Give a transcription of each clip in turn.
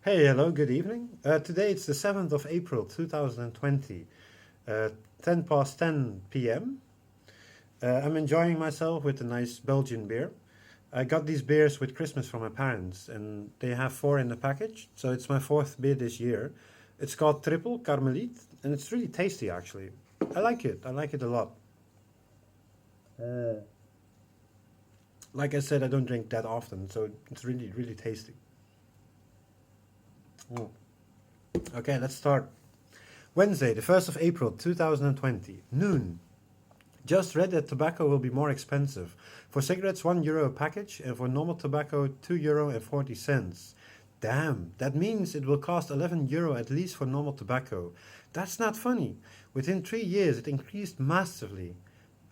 Hey, hello, good evening. Today it's the 7th of April 2020, 10 past 10 p.m. I'm enjoying myself with a nice Belgian beer. I got these beers with Christmas from my parents, and they have four in the package, so it's my fourth beer this year. It's called Triple Carmeliet, and it's really tasty actually. I like it a lot. Uh, like I said, I don't drink that often, so it's really, really tasty. Mm. Okay, let's start. Wednesday, the 1st of April 2020, noon. Just read that tobacco will be more expensive. For cigarettes, €1 a package, and for normal tobacco, €2 and 40 cents. Damn, that means it will cost €11 at least for normal tobacco. That's not funny. Within 3 years, it increased massively.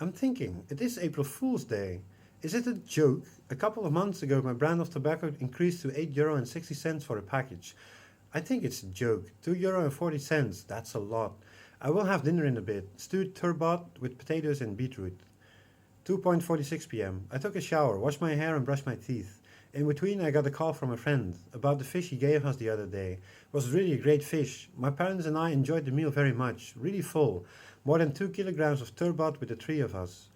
I'm thinking, it is April Fool's Day. Is it a joke? A couple of months ago, my brand of tobacco increased to €8 and 60 cents for a package. I think it's a joke. €2 and 40 cents, that's a lot. I will have dinner in a bit. Stewed turbot with potatoes and beetroot. 2:46 p.m. I took a shower, washed my hair and brushed my teeth. In between I got a call from a friend about the fish he gave us the other day. It was really a great fish. My parents and I enjoyed the meal very much. Really full. More than 2 kilograms of turbot with the three of us.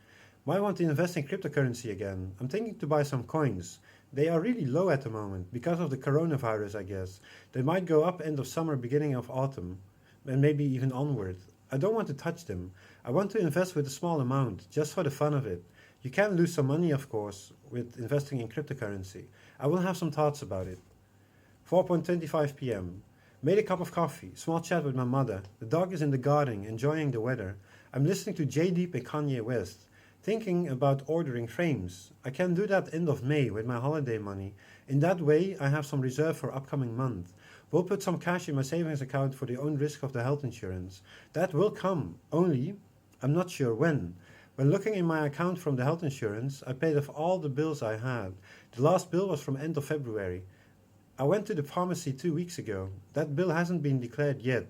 Might want to invest in cryptocurrency again. I'm thinking to buy some coins. They are really low at the moment because of the coronavirus, I guess. They might go up end of summer, beginning of autumn, and maybe even onward. I don't want to touch them. I want to invest with a small amount, just for the fun of it. You can lose some money, of course, with investing in cryptocurrency. I will have some thoughts about it. 4:25 p.m. Made a cup of coffee, small chat with my mother. The dog is in the garden, enjoying the weather. I'm listening to J-Deep and Kanye West. Thinking about ordering frames. I can do that end of May with my holiday money. In that way, I have some reserve for upcoming month. Will put some cash in my savings account for the own risk of the health insurance. That will come, only I'm not sure when. When looking in my account from the health insurance, I paid off all the bills I had. The last bill was from end of February. I went to the pharmacy 2 weeks ago. That bill hasn't been declared yet.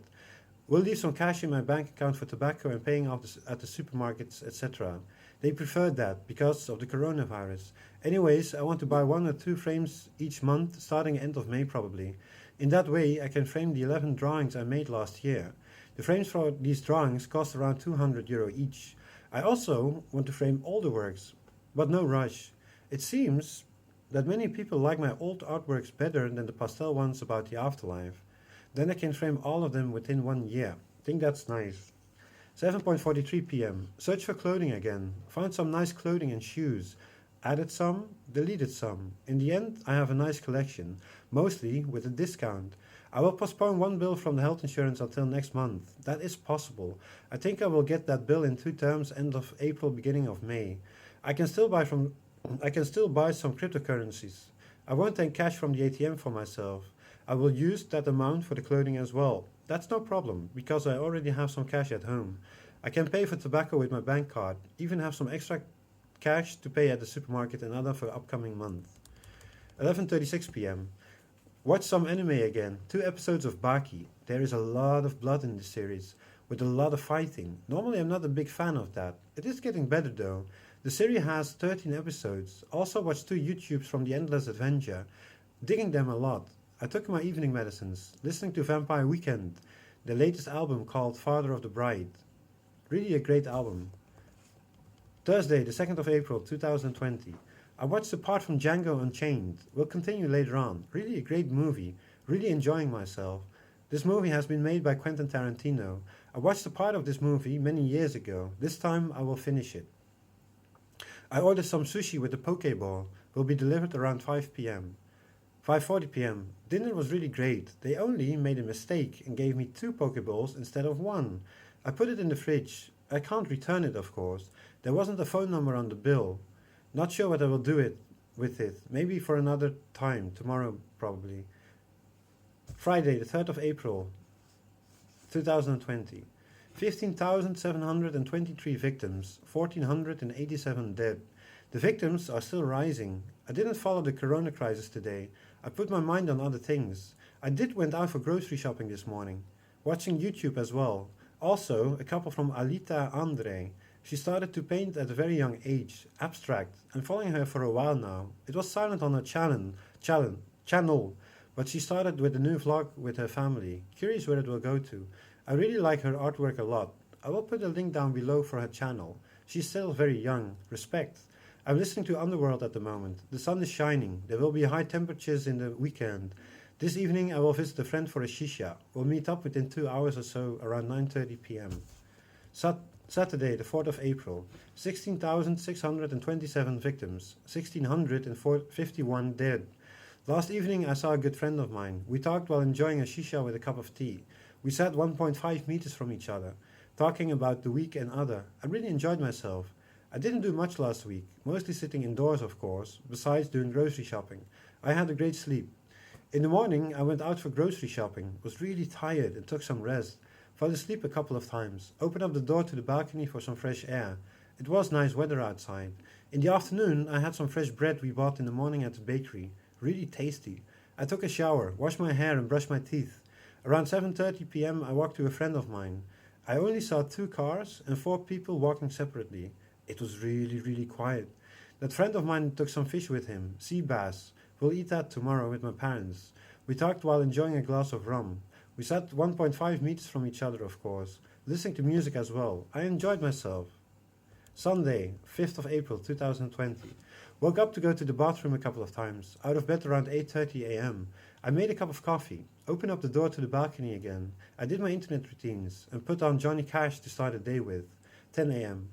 Will leave some cash in my bank account for tobacco and paying off at the supermarkets, etc. They preferred that because of the coronavirus. Anyways, I want to buy 1 or 2 frames each month, starting end of May probably. In that way, I can frame the 11 drawings I made last year. The frames for these drawings cost around €200 each. I also want to frame all the works, but no rush. It seems that many people like my old artworks better than the pastel ones about the afterlife. Then I can frame all of them within 1 year. I think that's nice. 7:43 p.m. Search for clothing again. Found some nice clothing and shoes. Added some, deleted some. In the end, I have a nice collection, mostly with a discount. I will postpone one bill from the health insurance until next month. That is possible. I think I will get that bill in 2 terms, end of April, beginning of May. I can still buy from I can still buy some cryptocurrencies. I won't take cash from the ATM for myself. I will use that amount for the clothing as well. That's no problem, because I already have some cash at home. I can pay for tobacco with my bank card, even have some extra cash to pay at the supermarket and other for upcoming month. 11:36 p.m. Watch some anime again. 2 episodes of Baki. There is a lot of blood in this series, with a lot of fighting. Normally I'm not a big fan of that. It is getting better though. The series has 13 episodes. Also watched 2 YouTubes from The Endless Adventure. Digging them a lot. I took my evening medicines, listening to Vampire Weekend, the latest album called Father of the Bride. Really a great album. Thursday, the 2nd of April 2020. I watched a part from Django Unchained. Will continue later on. Really a great movie. Really enjoying myself. This movie has been made by Quentin Tarantino. I watched a part of this movie many years ago. This time I will finish it. I ordered some sushi with a poke ball. Will be delivered around 5 p.m. 5:40 p.m. Dinner was really great. They only made a mistake and gave me 2 pokeballs instead of one. I put it in the fridge. I can't return it, of course. There wasn't a phone number on the bill. Not sure what I will do with it. Maybe for another time, tomorrow probably. Friday, the 3rd of April 2020. 15,723 victims, 1,487 dead. The victims are still rising. I didn't follow the corona crisis today. I put my mind on other things. I did went out for grocery shopping this morning. Watching YouTube as well. Also, a couple from Alita Andre. She started to paint at a very young age, abstract. I'm following her for a while now. It was silent on her channel, But she started with a new vlog with her family. Curious where it will go to. I really like her artwork a lot. I will put a link down below for her channel. She's still very young. Respect. I'm listening to Underworld at the moment. The sun is shining. There will be high temperatures in the weekend. This evening I will visit a friend for a shisha. We'll meet up within 2 hours or so around 9:30 p.m. Saturday, the 4th of April. 16,627 victims. 1,651 dead. Last evening I saw a good friend of mine. We talked while enjoying a shisha with a cup of tea. We sat 1.5 meters from each other, talking about the week and other. I really enjoyed myself. I didn't do much last week, mostly sitting indoors of course, besides doing grocery shopping. I had a great sleep. In the morning I went out for grocery shopping, was really tired and took some rest. Fell asleep a couple of times, opened up the door to the balcony for some fresh air. It was nice weather outside. In the afternoon I had some fresh bread we bought in the morning at the bakery. Really tasty. I took a shower, washed my hair and brushed my teeth. Around 7:30 p.m. I walked to a friend of mine. I only saw 2 cars and 4 people walking separately. It was really quiet. That friend of mine took some fish with him, sea bass. We'll eat that tomorrow with my parents. We talked while enjoying a glass of rum. We sat 1.5 meters from each other of course, listening to music as well. I enjoyed myself. Sunday, 5th of April 2020. Woke up to go to the bathroom a couple of times, out of bed around 8:30 a.m. I made a cup of coffee, opened up the door to the balcony again. I did my internet routines and put on Johnny Cash to start the day with. 10 a.m.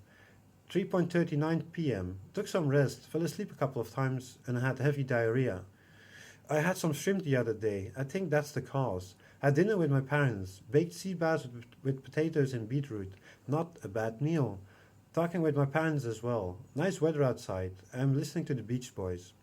3:39 p.m. Took some rest, fell asleep a couple of times and had heavy diarrhea. I had some shrimp the other day. I think that's the cause. Had dinner with my parents, baked sea bass with potatoes and beetroot. Not a bad meal. Talking with my parents as well. Nice weather outside. I'm listening to the Beach Boys.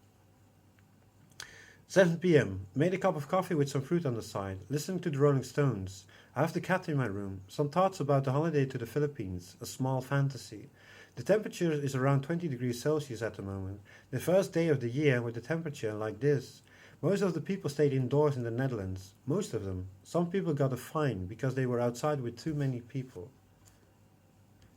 7 p.m. Made a cup of coffee with some fruit on the side, listening to the Rolling Stones. I have the cat in my room. Some thoughts about the holiday to the Philippines, a small fantasy. The temperature is around 20 degrees Celsius at the moment. The first day of the year with the temperature like this. Most of the people stayed indoors in the Netherlands. Most of them. Some people got a fine because they were outside with too many people.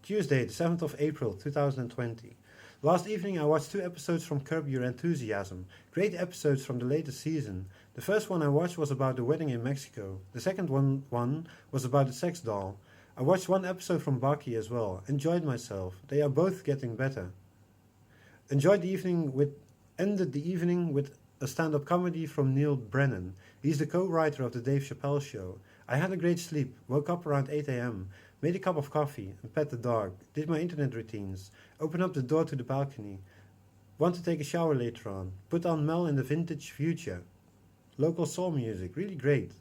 Tuesday, the 7th of April 2020. Last evening I watched 2 episodes from Curb Your Enthusiasm. Great episodes from the latest season. The first one I watched was about the wedding in Mexico. The second one was about the sex doll. I watched 1 episode from Baki as well. Enjoyed myself. They are both getting better. Ended the evening with a stand-up comedy from Neil Brennan. He's the co-writer of the Dave Chappelle Show. I had a great sleep. Woke up around 8 a.m. Made a cup of coffee and pet the dog. Did my internet routines. Opened up the door to the balcony. Want to take a shower later on. Put on Mel in the Vintage Future. Local soul music. Really great.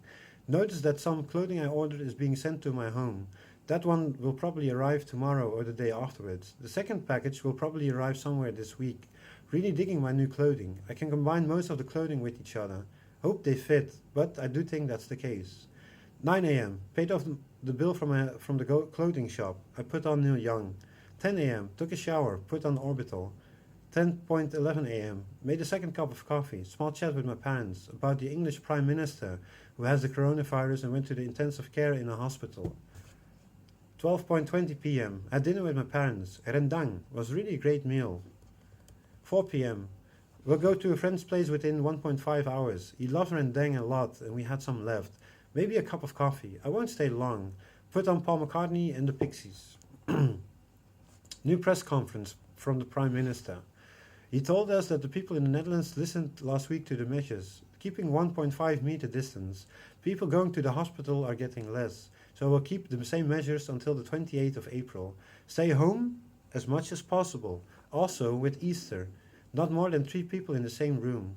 Noticed that some clothing I ordered is being sent to my home. That one will probably arrive tomorrow or the day afterwards. The second package will probably arrive somewhere this week. Really digging my new clothing. I can combine most of the clothing with each other. Hope they fit, but I do think that's the case. 9 a.m. Paid off the bill from the clothing shop. I put on Neil Young. 10 a.m. Took a shower. Put on Orbital. 10:11 a.m. Made a second cup of coffee. Small chat with my parents about the English Prime Minister who has the coronavirus and went to the intensive care in a hospital. 12:20 p.m. Had dinner with my parents. Rendang was really a great meal. 4 p.m. We'll go to a friend's place within 1.5 hours. He loves rendang a lot and we had some left. Maybe a cup of coffee. I won't stay long. Put on Paul McCartney and the Pixies. New press conference from the Prime Minister. He told us that the people in the Netherlands listened last week to the measures, keeping 1.5 meter distance. People going to the hospital are getting less, so we'll keep the same measures until the 28th of April. Stay home as much as possible. Also with Easter, not more than 3 people in the same room.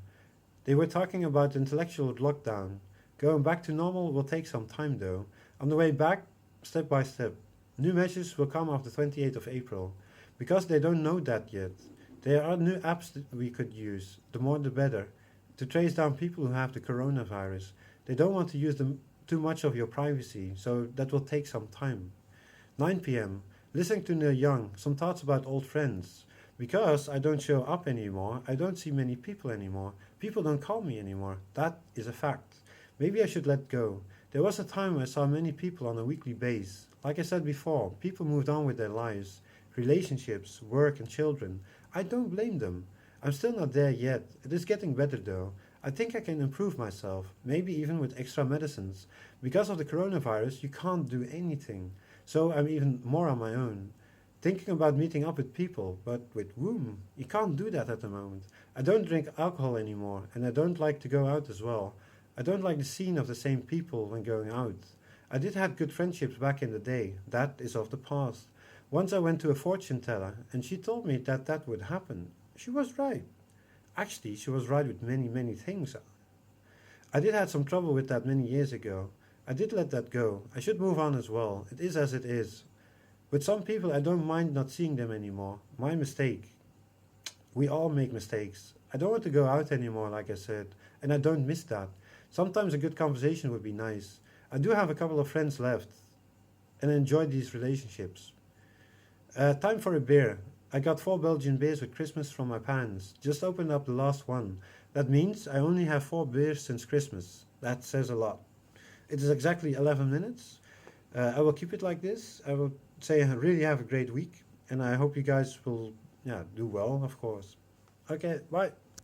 They were talking about intellectual lockdown. Going back to normal will take some time though. On the way back, step by step. New measures will come after the 28th of April. Because they don't know that yet. There are new apps that we could use, the more the better, to trace down people who have the coronavirus. They don't want to use too much of your privacy, so that will take some time. 9 p.m. Listening to Neil Young, some thoughts about old friends. Because I don't show up anymore, I don't see many people anymore. People don't call me anymore. That is a fact. Maybe I should let go. There was a time I saw many people on a weekly basis. Like I said before, people moved on with their lives, relationships, work and children. I don't blame them. I'm still not there yet. It is getting better though. I think I can improve myself, maybe even with extra medicines. Because of the coronavirus, you can't do anything. So I'm even more on my own. Thinking about meeting up with people, but with whom? You can't do that at the moment. I don't drink alcohol anymore, and I don't like to go out as well. I don't like the scene of the same people when going out. I did have good friendships back in the day. That is of the past. Once I went to a fortune teller, and she told me that that would happen. She was right. Actually, she was right with many, many things. I did have some trouble with that many years ago. I did let that go. I should move on as well. It is as it is. With some people, I don't mind not seeing them anymore. My mistake. We all make mistakes. I don't want to go out anymore, like I said, and I don't miss that. Sometimes a good conversation would be nice. I do have a couple of friends left, and I enjoy these relationships. Time for a beer. I got 4 Belgian beers with Christmas from my parents. Just opened up the last one. That means I only have 4 beers since Christmas. That says a lot. It is exactly 11 minutes. I will keep it like this. I will say I really have a great week, and I hope you guys will, yeah, do well, of course. Okay, bye.